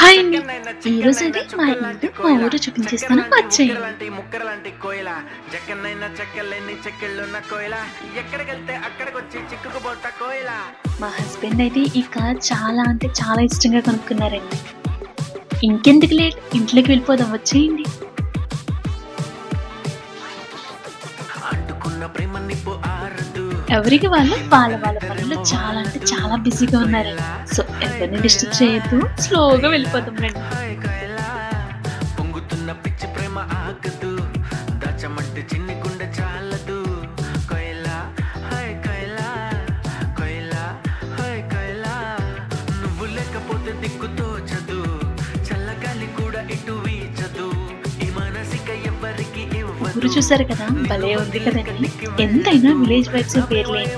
Hi అండి. ఈరోజు అయితే మా ఇల్లు మా ఊరు చూపించేస్తాను, వచ్చేయండి. ముక్కరలాంటి కోయిల జక్కనైనా చెక్కలేని చెక్కిళ్ళున్న కోయిల ఎక్కడికెళ్తే అక్కడికొచ్చి చిక్కుకుపోట కోయిల. మా హస్బెండ్ అయితే ఈ కార్ చాలా అంటే చాలా ఇష్టంగా కొనుక్కున్నారండి. ఇంకెందుకు లేట్, ఇంట్లోకి వెళ్ళిపోదాం, వచ్చేయండి. అంటుకున్న ప్రేమ నిప్పు ఆరదు. ఎవరికి వాళ్ళు వాళ్ళ వాళ్ళ పనులు చాలా అంటే చాలా బిజీగా ఉన్నారండి. సో ఎవరిని డిస్టర్బ్ చేయొద్దు, స్లోగా వెళ్ళిపోతాం రండి. హాయ్ కోయిల పొంగుతున్న పిచ్చి ప్రేమ ఆగదు, దాచమంటే చిన్ని గుండె చాలదు. కోయిల హాయ్ కోయిల కోయిల హాయ్ కోయిల నువ్వు లేకపోతే దిక్కు తోచదు, చల్లగాలి కూడా ఇటు వీచదు, ఈ మనసిక ఎవరికి ఇవ్వదు. ఊరు చూసారు కదా, భలే ఉంది కదండి. ఎంతైనా విలేజ్ వైబ్స్ వేర్లేండి.